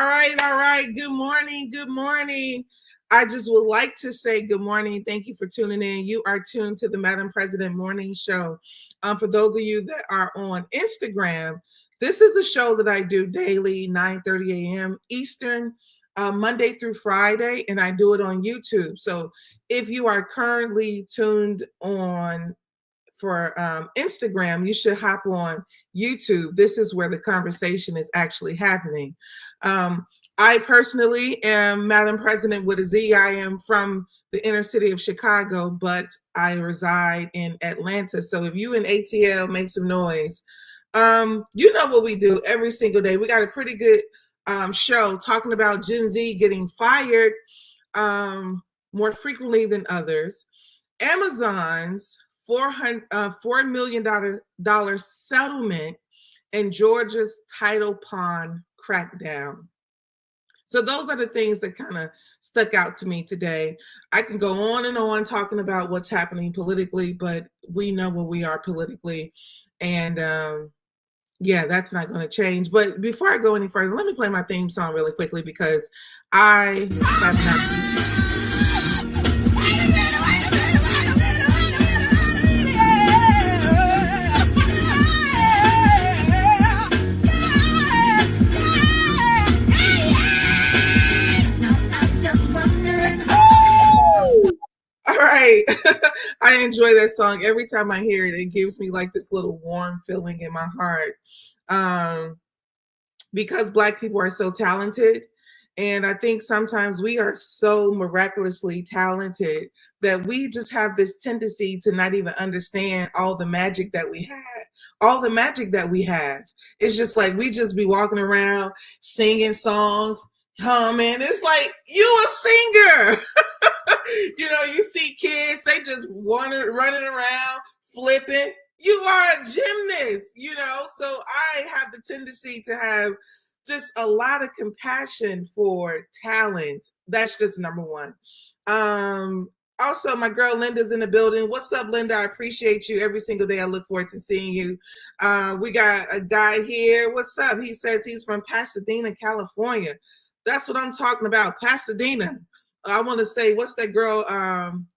All right. Good morning. I just would like to say good morning. Thank you for tuning in. You are tuned to the Madam Prezident Morning Show. For those of you that are on Instagram, this is a show that I do daily, 9:30 a.m. Eastern, Monday through Friday, and I do it on YouTube. So if you are currently tuned on for Instagram, you should hop on YouTube. This is where the conversation is actually happening. I personally am Madam President with a Z. I am from the inner city of Chicago, but I reside in Atlanta. So if you in ATL, make some noise. You know what we do every single day. We got a pretty good show talking about Gen Z getting fired more frequently than others. Amazon's $4 million settlement and Georgia's tidal pond crackdown. So those are the things that kind of stuck out to me today. I can go on and on talking about what's happening politically, but we know where we are politically. And yeah, that's not going to change. But before I go any further, let me play my theme song really quickly because I have not... All right. I enjoy that song. Every time I hear it, it gives me like this little warm feeling in my heart. Because Black people are so talented. And I think sometimes we are so miraculously talented that we just have this tendency to not even understand all the magic that we had. All the magic that we have. It's just like we just be walking around singing songs, humming. It's like, you a singer. You know, you see kids, they just running around, flipping. You are a gymnast, you know. So I have the tendency to have just a lot of compassion for talent. That's just number one. Also, my girl Linda's in the building. What's up, Linda? I appreciate you. Every single day I look forward to seeing you. We got a guy here. What's up? He says he's from Pasadena, California. That's what I'm talking about, Pasadena. I want to say, what's that girl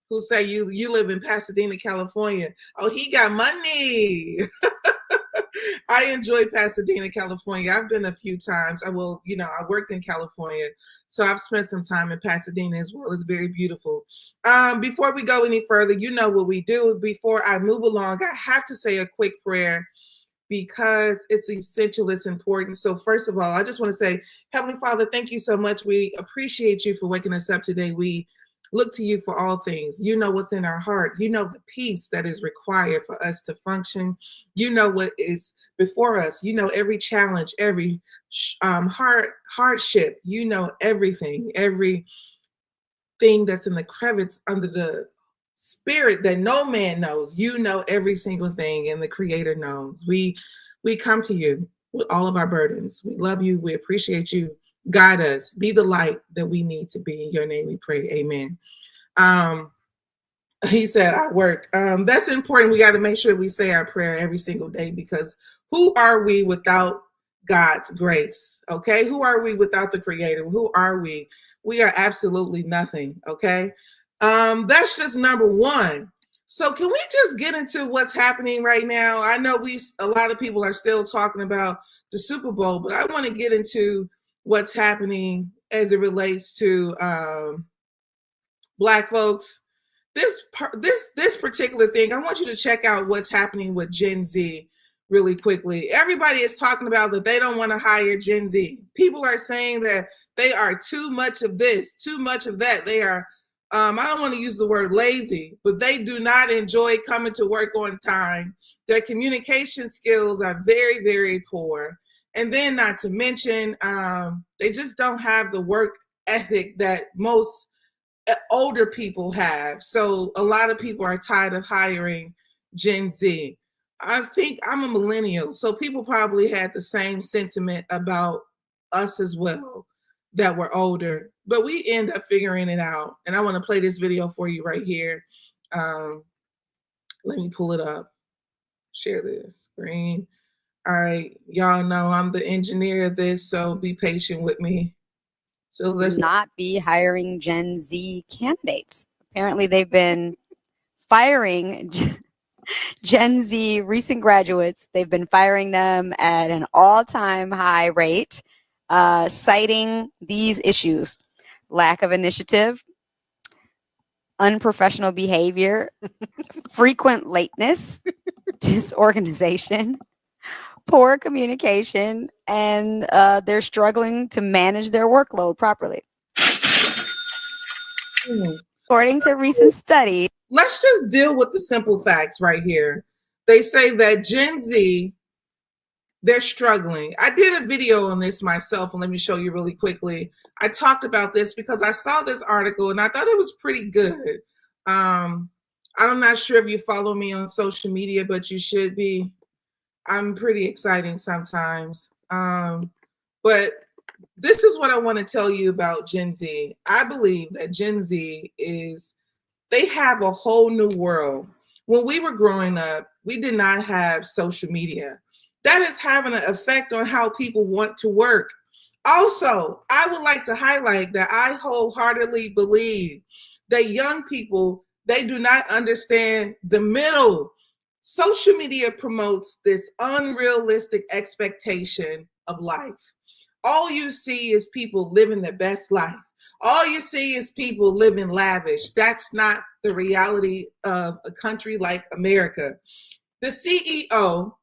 who say you live in Pasadena, California? Oh, he got money. I enjoy Pasadena, California. I've been a few times. I worked in California, so I've spent some time in Pasadena as well. It's very beautiful. Before we go any further, you know what we do. Before I move along, I have to say a quick prayer because it's essential, it's important. So first of all, I just want to say, Heavenly Father, thank you so much. We appreciate you for waking us up today. We look to you for all things. You know what's in our heart. You know the peace that is required for us to function. You know what is before us. You know every challenge, every hardship. You know everything that's in the crevice under the spirit that no man knows. You know every single thing, and the Creator knows. We come to you with all of our burdens. We love you. We appreciate you. Guide us. Be the light that we need to be. In your name we pray. Amen. He said, I work. That's important. We got to make sure we say our prayer every single day, because who are we without God's grace? Okay. Who are we without the Creator? Who are we? We are absolutely nothing. Okay. That's just number one. So can we just get into what's happening right now? I know a lot of people are still talking about the Super Bowl, but I want to get into what's happening as it relates to Black folks. This particular thing, I want you to check out what's happening with Gen Z really quickly. Everybody is talking about that they don't want to hire Gen Z. People are saying that they are too much of this, too much of that. They are I don't want to use the word lazy, but they do not enjoy coming to work on time. Their communication skills are very, very poor. And then not to mention, they just don't have the work ethic that most older people have. So a lot of people are tired of hiring Gen Z. I think I'm a millennial, so people probably had the same sentiment about us as well, that were older, but we end up figuring it out. And I want to play this video for you right here. Let me pull it up, share this screen. All right, y'all know I'm the engineer of this, so be patient with me. So let's not be hiring Gen Z candidates. Apparently, they've been firing Gen Z recent graduates. They've been firing them at an all-time high rate, citing these issues: lack of initiative, unprofessional behavior, frequent lateness, disorganization, poor communication, and they're struggling to manage their workload properly. According to recent studies, let's just deal with the simple facts right here. They say that Gen Z, they're struggling. I did a video on this myself, and let me show you really quickly. I talked about this because I saw this article and I thought it was pretty good. I'm not sure if you follow me on social media, but you should be. I'm pretty exciting sometimes. But this is what I want to tell you about Gen Z. I believe that Gen Z they have a whole new world. When we were growing up, we did not have social media. That is having an effect on how people want to work. Also, I would like to highlight that I wholeheartedly believe that young people, they do not understand the middle. Social media promotes this unrealistic expectation of life. All you see is people living their best life. All you see is people living lavish. That's not the reality of a country like America. The CEO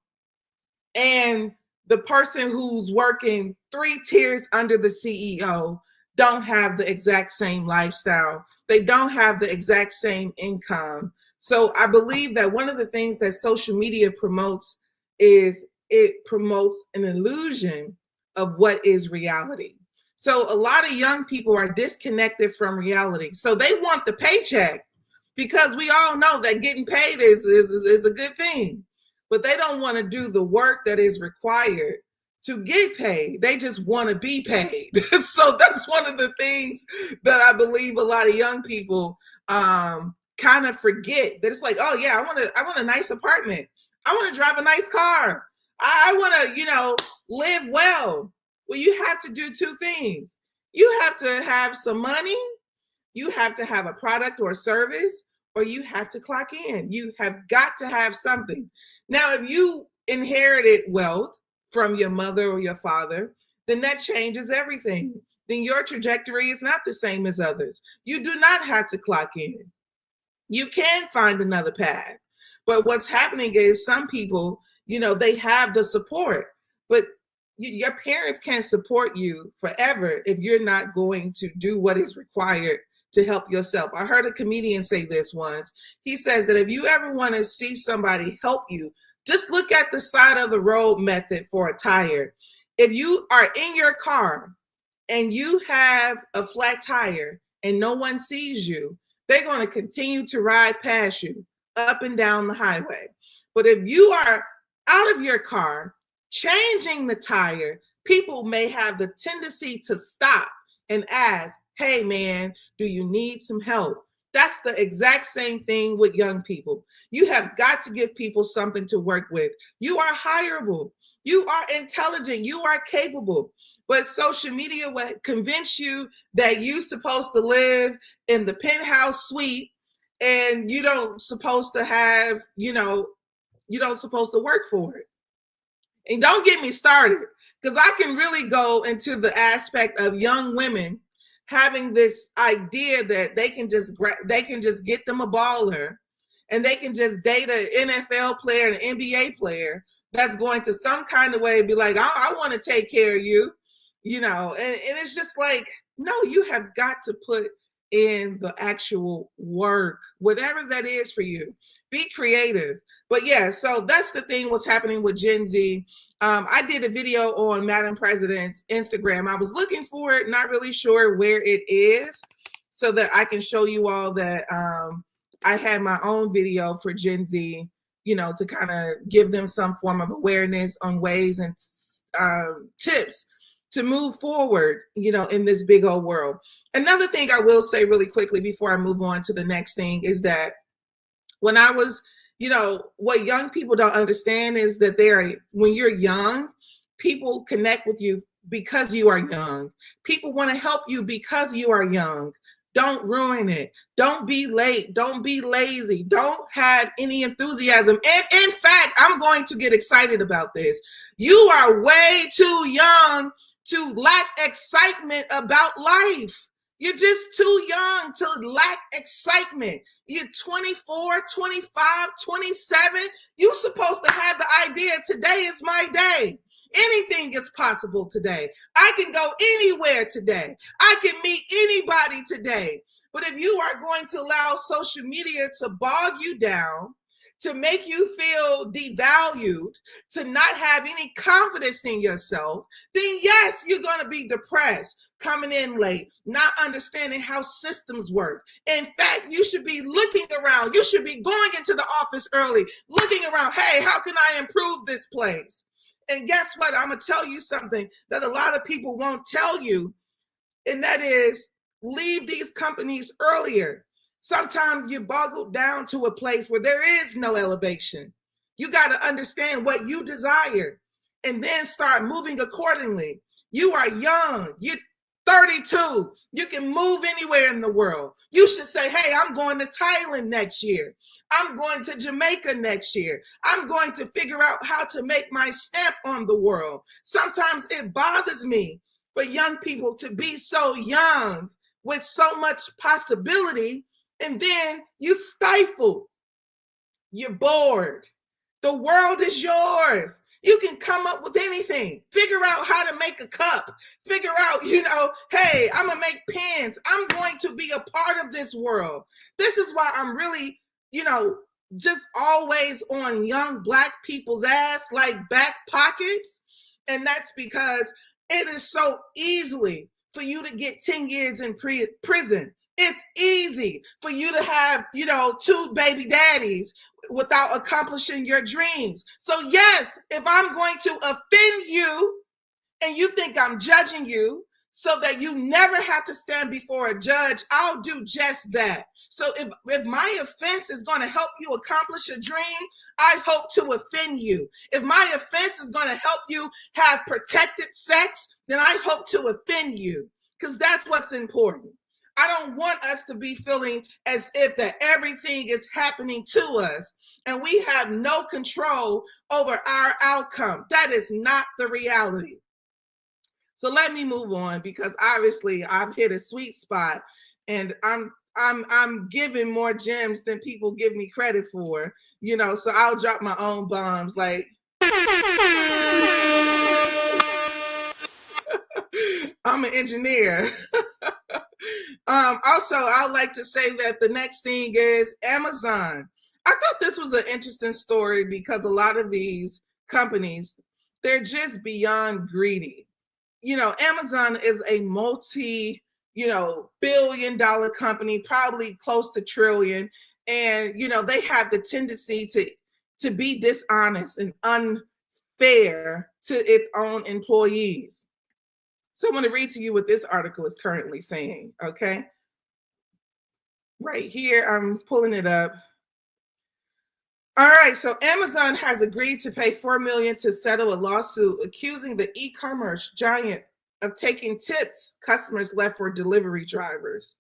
and the person who's working 3 tiers under the CEO don't have the exact same lifestyle. They don't have the exact same income. So I believe that one of the things that social media promotes is it promotes an illusion of what is reality. So a lot of young people are disconnected from reality. So they want the paycheck because we all know that getting paid is a good thing, but they don't want to do the work that is required to get paid. They just want to be paid. So that's one of the things that I believe a lot of young people kind of forget. That it's like, oh yeah, I want a nice apartment. I want to drive a nice car. I want to, live well. Well, you have to do 2 things. You have to have some money, you have to have a product or a service, or you have to clock in. You have got to have something. Now, if you inherited wealth from your mother or your father, then that changes everything. Then your trajectory is not the same as others. You do not have to clock in. You can find another path. But what's happening is some people, they have the support, but your parents can't support you forever if you're not going to do what is required to help yourself. I heard a comedian say this once. He says that if you ever want to see somebody help you, just look at the side of the road method for a tire. If you are in your car and you have a flat tire and no one sees you, they're going to continue to ride past you up and down the highway. But if you are out of your car, changing the tire, people may have the tendency to stop and ask, hey man, do you need some help? That's the exact same thing with young people. You have got to give people something to work with. You are hireable. You are intelligent. You are capable. But social media will convince you that you're supposed to live in the penthouse suite and you don't supposed to have, you don't supposed to work for it. And don't get me started, because I can really go into the aspect of young women having this idea that they can just get them a baller and they can just date an NFL player and an NBA player that's going to some kind of way be like, I want to take care of you, and it's just like, no, you have got to put in the actual work, whatever that is for you. Be creative. But yeah, so that's the thing what's happening with Gen Z. I did a video on Madam President's Instagram. I was looking for it, not really sure where it is, so that I can show you all that I had my own video for Gen Z, to kind of give them some form of awareness on ways and tips to move forward, in this big old world. Another thing I will say really quickly before I move on to the next thing is that when I was, what young people don't understand is that when you're young, people connect with you because you are young. People want to help you because you are young. Don't ruin it. Don't be late. Don't be lazy. Don't have any enthusiasm. And in fact, I'm going to get excited about this. You are way too young to lack excitement about life. You're just too young to lack excitement. You're 24, 25, 27. You're supposed to have the idea today is my day. Anything is possible today. I can go anywhere today. I can meet anybody today. But if you are going to allow social media to bog you down, to make you feel devalued, to not have any confidence in yourself, then yes, you're going to be depressed, coming in late, not understanding how systems work. In fact, you should be looking around. You should be going into the office early, looking around. Hey, how can I improve this place? And guess what? I'm going to tell you something that a lot of people won't tell you, and that is leave these companies earlier. Sometimes you're boggled down to a place where there is no elevation. You got to understand what you desire and then start moving accordingly. You are young. You're 32. You can move anywhere in the world. You should say, hey, I'm going to Thailand next year. I'm going to Jamaica next year. I'm going to figure out how to make my stamp on the world. Sometimes it bothers me for young people to be so young with so much possibility, and then you stifle. You're bored. The world is yours. You can come up with anything. Figure out how to make a cup. Figure out, hey, I'm going to make pens. I'm going to be a part of this world. This is why I'm really, just always on young Black people's ass, like back pockets. And that's because it is so easily for you to get 10 years in prison. It's easy for you to have, 2 baby daddies without accomplishing your dreams. So yes, if I'm going to offend you and you think I'm judging you so that you never have to stand before a judge, I'll do just that. So if my offense is going to help you accomplish a dream, I hope to offend you. If my offense is going to help you have protected sex, then I hope to offend you, because that's what's important. I don't want us to be feeling as if that everything is happening to us and we have no control over our outcome. That is not the reality. So let me move on, because obviously I've hit a sweet spot and I'm giving more gems than people give me credit for, so I'll drop my own bombs like I'm an engineer. Also, I'd like to say that the next thing is Amazon. I thought this was an interesting story because a lot of these companies, they're just beyond greedy. Amazon is a multi-billion-dollar company, probably close to trillion. And, they have the tendency to be dishonest and unfair to its own employees. So I'm going to read to you what this article is currently saying, okay? Right here, I'm pulling it up. All right, so Amazon has agreed to pay $4 million to settle a lawsuit accusing the e-commerce giant of taking tips customers left for delivery drivers.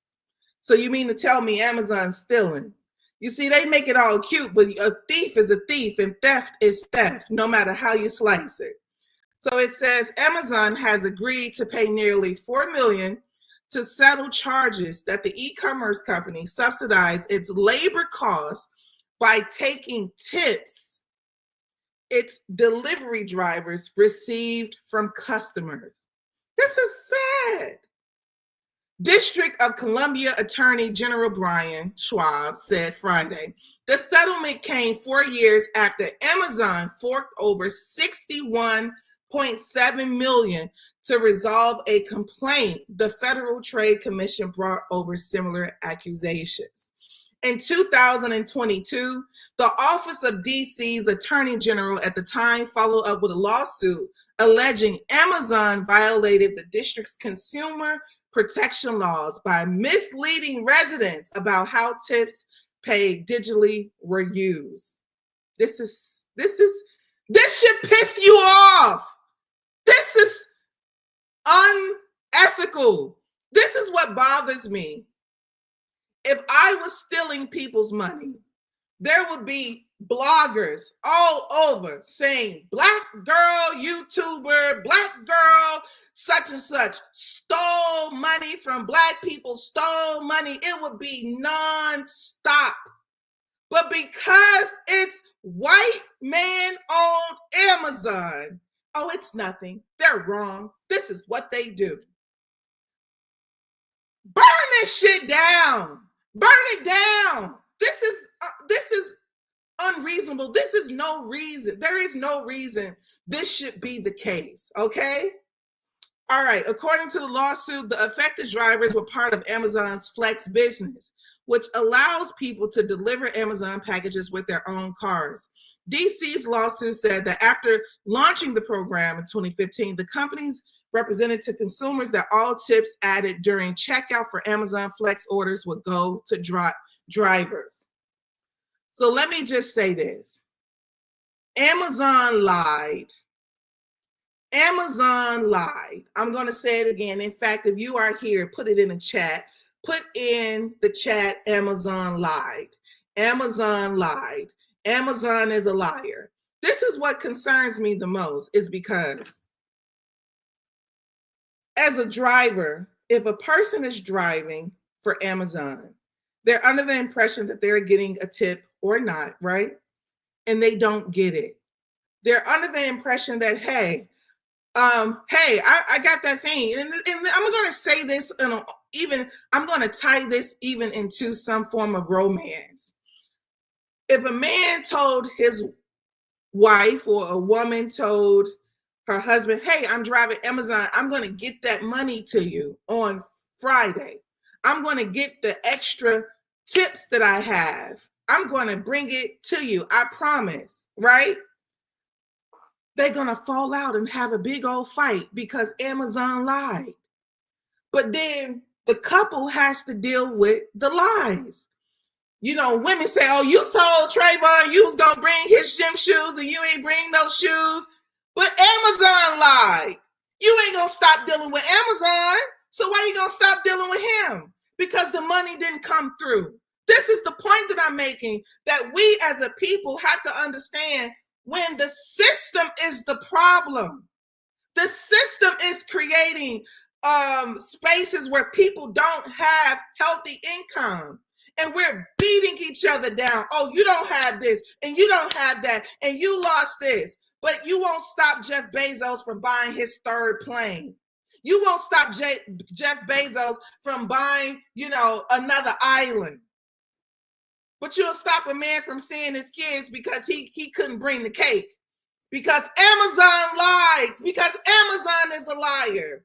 So you mean to tell me Amazon's stealing? You see, they make it all cute, but a thief is a thief and theft is theft, no matter how you slice it. So it says Amazon has agreed to pay nearly $4 million to settle charges that the e-commerce company subsidized its labor costs by taking tips its delivery drivers received from customers. This is sad. District of Columbia Attorney General Brian Schwab said Friday, the settlement came 4 years after Amazon forked over $61.7 million to resolve a complaint the Federal Trade Commission brought over similar accusations. In 2022, the Office of DC's Attorney General at the time followed up with a lawsuit alleging Amazon violated the district's consumer protection laws by misleading residents about how tips paid digitally were used. This should piss you off. This is unethical. This is what bothers me. If I was stealing people's money, there would be bloggers all over saying black girl YouTuber, black girl such and such stole money from black people, stole money. It would be non-stop. But because it's white man owned Amazon, oh, it's nothing. They're wrong. This is what they do. Burn this shit down. Burn it down. This is unreasonable. This is no reason. There is no reason this should be the case. Okay. All right. According to the lawsuit, the affected drivers were part of Amazon's Flex business, which allows people to deliver Amazon packages with their own cars. DC's lawsuit said that after launching the program in 2015, the companies represented to consumers that all tips added during checkout for Amazon Flex orders would go to drivers. So let me just say this. Amazon lied. Amazon lied. I'm going to say it again. In fact, if you are here, put it in the chat. Put in the chat, Amazon lied. Amazon lied. Amazon is a liar. This is what concerns me the most, is because as a driver, if a person is driving for Amazon, they're under the impression that they're getting a tip or not, right? And they don't get it. They're under the impression that, hey, I got that thing. And I'm going to say this, I'm going to tie this even into some form of romance. If a man told his wife or a woman told her husband, hey, I'm driving Amazon, I'm going to get that money to you on Friday. I'm going to get the extra tips that I have. I'm going to bring it to you. I promise, right? They're going to fall out and have a big old fight because Amazon lied. But then the couple has to deal with the lies. You know, women say, oh, you told Trayvon you was going to bring his gym shoes and you ain't bring those shoes. But Amazon lied. You ain't going to stop dealing with Amazon. So why you going to stop dealing with him? Because the money didn't come through. This is the point that I'm making, that we as a people have to understand when the system is the problem. The system is creating spaces where people don't have healthy income. And we're beating each other down. Oh, you don't have this, and you don't have that, and you lost this. But you won't stop Jeff Bezos from buying his third plane. You won't stop Jeff Bezos from buying, another island. But you'll stop a man from seeing his kids because he couldn't bring the cake. Because Amazon lied. Because Amazon is a liar.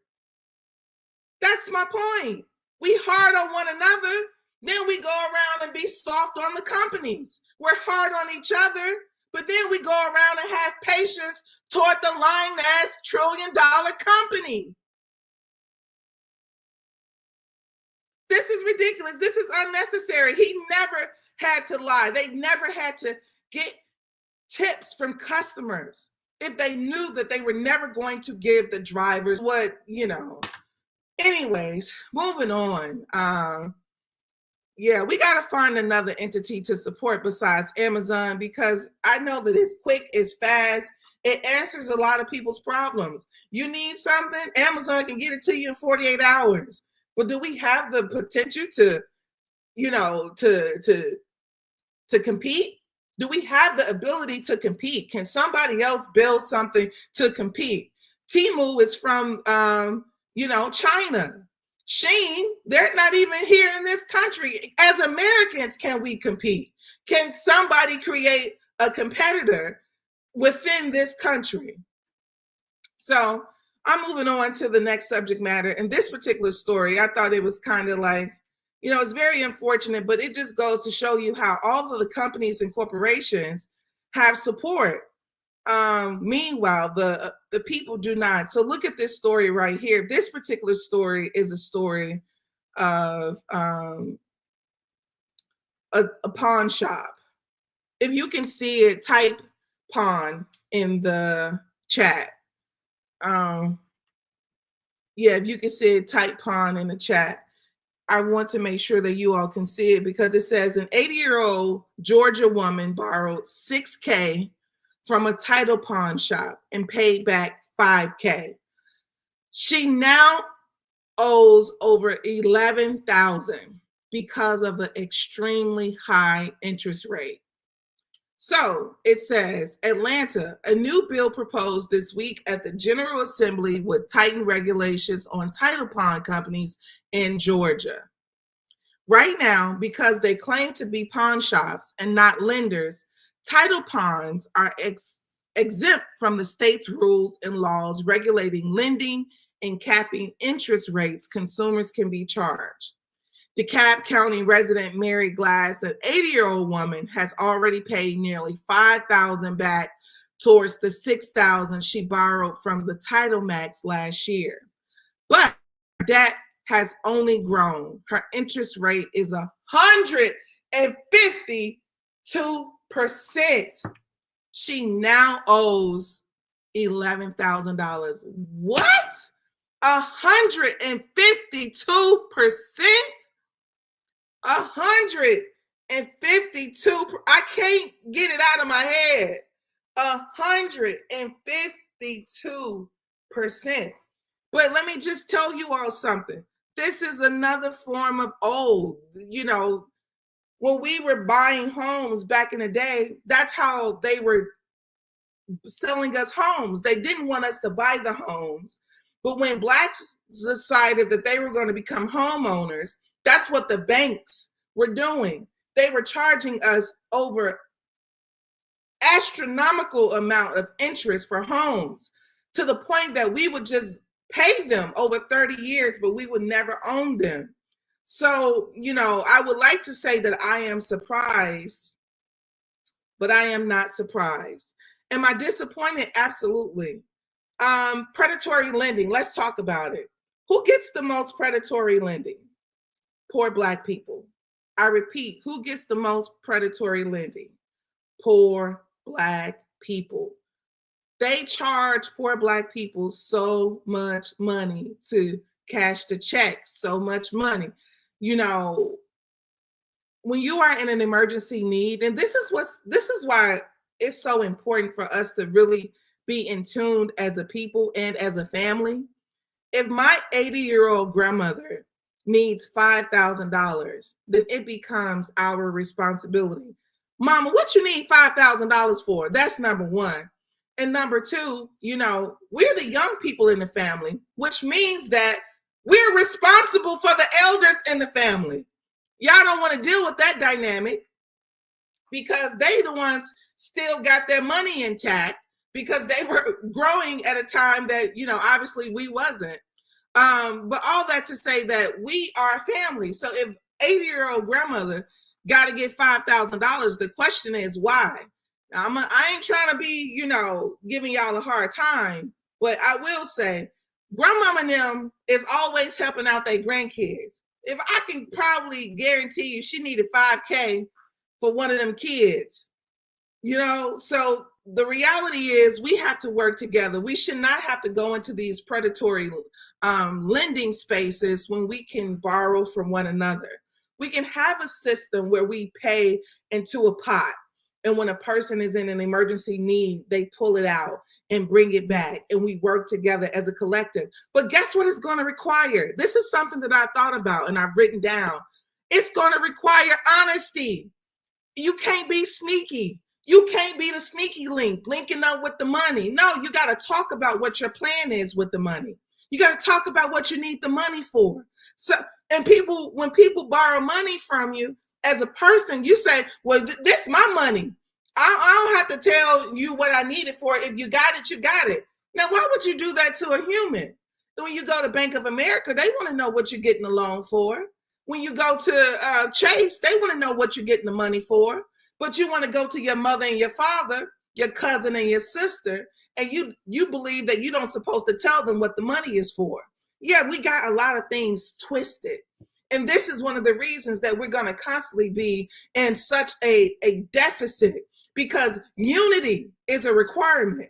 That's my point. We hard on one another. Then we go around and be soft on the companies. We're hard on each other, but then we go around and have patience toward the lying-ass trillion-dollar company. This is ridiculous. This is unnecessary. He never had to lie. They never had to get tips from customers if they knew that they were never going to give the drivers Anyways, moving on. Yeah, we got to find another entity to support besides Amazon, because I know that it's quick, it's fast. It answers a lot of people's problems. You need something, Amazon can get it to you in 48 hours. But do we have the potential to compete? Do we have the ability to compete? Can somebody else build something to compete? Temu is from, China. Shein, they're not even here in this country. As Americans, can we compete? Can somebody create a competitor within this country? So I'm moving on to the next subject matter. And this particular story, I thought it was kind of like, it's very unfortunate, but it just goes to show you how all of the companies and corporations have support. Meanwhile, the people do not. So look at this story right here. This particular story is a story of a pawn shop. If you can see it, type pawn in the chat. Yeah, if you can see it, type pawn in the chat. I want to make sure that you all can see it because it says an 80-year-old Georgia woman borrowed $6K from a title pawn shop and paid back $5K. She now owes over $11,000 because of the extremely high interest rate. So it says, Atlanta, a new bill proposed this week at the General Assembly would tighten regulations on title pawn companies in Georgia. Right now, because they claim to be pawn shops and not lenders, title pawns are exempt from the state's rules and laws regulating lending and capping interest rates consumers can be charged. DeKalb County resident Mary Glass, an 80-year-old woman, has already paid nearly $5,000 back towards the $6,000 she borrowed from the Title Max last year. But debt has only grown. Her interest rate is 152%. She now owes $11,000. What? 152%? 152. I can't get it out of my head. 152%. But let me just tell you all something. This is another form of old. You know, when we were buying homes back in the day, that's how they were selling us homes. They didn't want us to buy the homes. But when Blacks decided that they were going to become homeowners, that's what the banks were doing. They were charging us over astronomical amount of interest for homes to the point that we would just pay them over 30 years, but we would never own them. So, you know, I would like to say that I am surprised, but I am not surprised. Am I disappointed? Absolutely. Predatory lending. Let's talk about it. Who gets the most predatory lending? Poor Black people. I repeat, who gets the most predatory lending? Poor Black people. They charge poor Black people so much money to cash the check, so much money. You know, when you are in an emergency need, and this is why it's so important for us to really be in tune as a people and as a family. If my 80-year-old grandmother needs $5,000, then it becomes our responsibility. Mama, what you need $5,000 for? That's number one. And number two, you know, we're the young people in the family, which means that we're responsible for the elders in the family. Y'all don't want to deal with that dynamic because they the ones still got their money intact because they were growing at a time that, you know, obviously we wasn't. But all that to say that we are family. So if 80-year-old grandmother got to get $5,000, the question is why? I ain't trying to be, you know, giving y'all a hard time, but I will say grandmama and them is always helping out their grandkids. If I can probably guarantee you she needed $5K for one of them kids, you know, so the reality is we have to work together. We should not have to go into these predatory lending spaces when we can borrow from one another. We can have a system where we pay into a pot. And when a person is in an emergency need, they pull it out and bring it back. And we work together as a collective. But guess what it's going to require? This is something that I thought about and I've written down. It's going to require honesty. You can't be sneaky. You can't be the sneaky link, linking up with the money. No, you got to talk about what your plan is with the money. You got to talk about what you need the money for. So, and people, when people borrow money from you as a person, you say, well, this is my money. I don't have to tell you what I need it for. If you got it, you got it. Now, why would you do that to a human? When you go to Bank of America, they want to know what you're getting the loan for. When you go to Chase, they want to know what you're getting the money for. But you want to go to your mother and your father, your cousin and your sister, and you believe that you don't supposed to tell them what the money is for. Yeah, we got a lot of things twisted. And this is one of the reasons that we're going to constantly be in such a deficit, because unity is a requirement.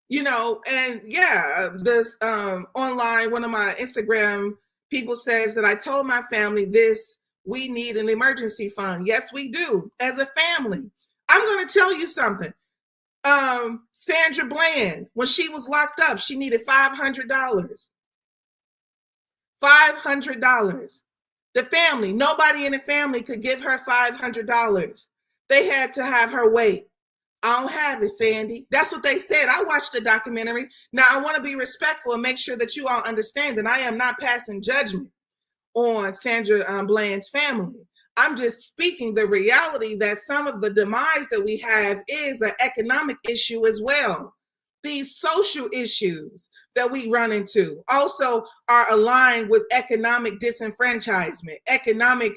And yeah, this online, one of my Instagram people says that I told my family this, we need an emergency fund. Yes, we do, as a family. I'm going to tell you something. Sandra Bland, when she was locked up, she needed $500. $500. The family, nobody in the family could give her $500. They had to have her wait. I don't have it, Sandy. That's what they said. I watched the documentary. Now, I want to be respectful and make sure that you all understand that I am not passing judgment on Sandra Bland's family. I'm just speaking the reality that some of the demise that we have is an economic issue as well. These social issues that we run into also are aligned with economic disenfranchisement, economic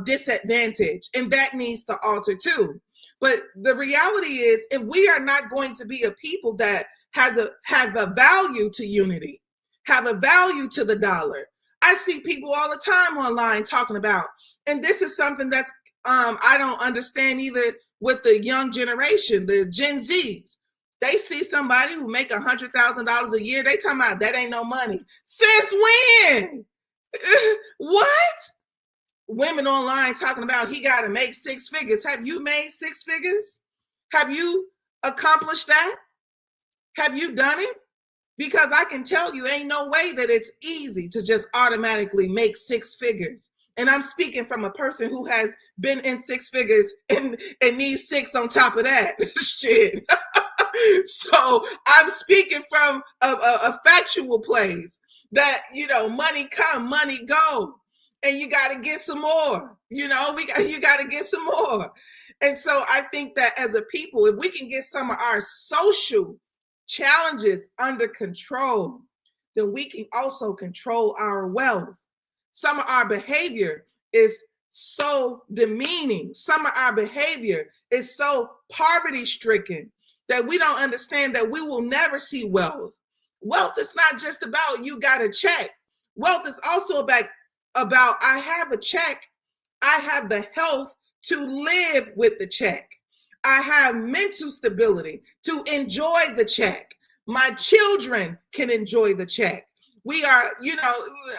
disadvantage, and that needs to alter too. But the reality is, if we are not going to be a people that have a value to unity, have a value to the dollar, I see people all the time online talking about, and this is something that's I don't understand either with the young generation, the Gen Zs. They see somebody who make $100,000 a year, they talking about that ain't no money. Since when? What? Women online talking about he got to make 6 figures. Have you made 6 figures? Have you accomplished that? Have you done it? Because I can tell you, ain't no way that it's easy to just automatically make 6 figures. And I'm speaking from a person who has been in 6 figures and needs 6 on top of that. Shit. So I'm speaking from a factual place that, money come, money go. And you got to get some more. You got to get some more. And so I think that as a people, if we can get some of our social challenges under control, then we can also control our wealth. Some of our behavior is so demeaning. Some of our behavior is so poverty-stricken that we don't understand that we will never see wealth. Wealth is not just about you got a check. Wealth is also about I have a check. I have the health to live with the check. I have mental stability to enjoy the check. My children can enjoy the check. We are,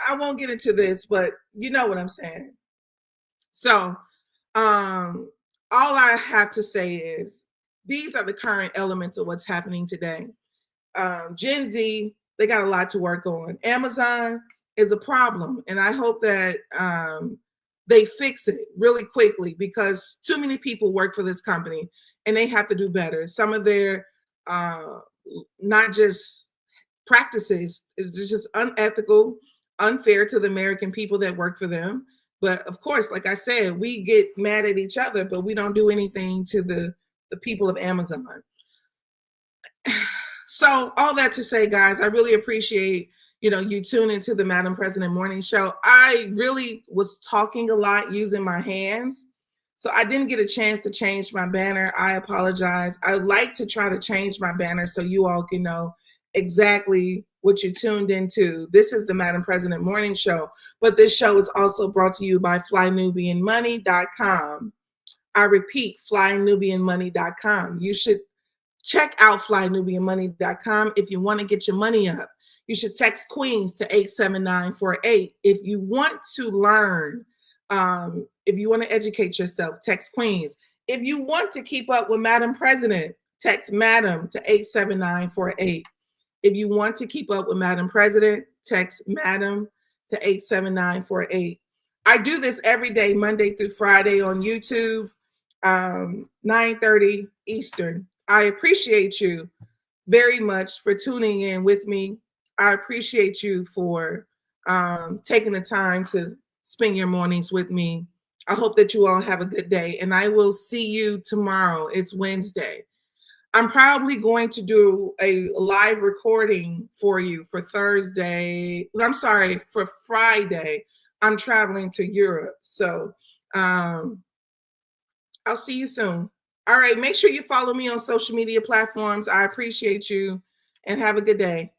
I won't get into this, but you know what I'm saying. So all I have to say is these are the current elements of what's happening today. Gen Z, they got a lot to work on. Amazon is a problem, and I hope that they fix it really quickly, because too many people work for this company and they have to do better. Some of their not just practices, it's just unethical, unfair to the American people that work for them. But of course, like I said, we get mad at each other, but we don't do anything to the people of Amazon. So all that to say, guys, I really appreciate you tune into the Madam President Morning Show. I really was talking a lot using my hands, so I didn't get a chance to change my banner. I apologize. I would like to try to change my banner so you all can know exactly what you tuned into. This is the Madam President Morning Show, but this show is also brought to you by FlyNubianMoney.com. I repeat, FlyNubianMoney.com. You should check out FlyNubianMoney.com if you want to get your money up. You should text Queens to 87948. If you want to learn, if you want to educate yourself, text Queens. If you want to keep up with Madam President, text Madam to 87948. If you want to keep up with Madam President, text Madam to 87948. I do this every day, Monday through Friday on YouTube, 9:30 Eastern. I appreciate you very much for tuning in with me. I appreciate you for taking the time to spend your mornings with me. I hope that you all have a good day, and I will see you tomorrow. It's Wednesday. I'm probably going to do a live recording for you for for Friday. I'm traveling to Europe. So I'll see you soon. All right. Make sure you follow me on social media platforms. I appreciate you, and have a good day.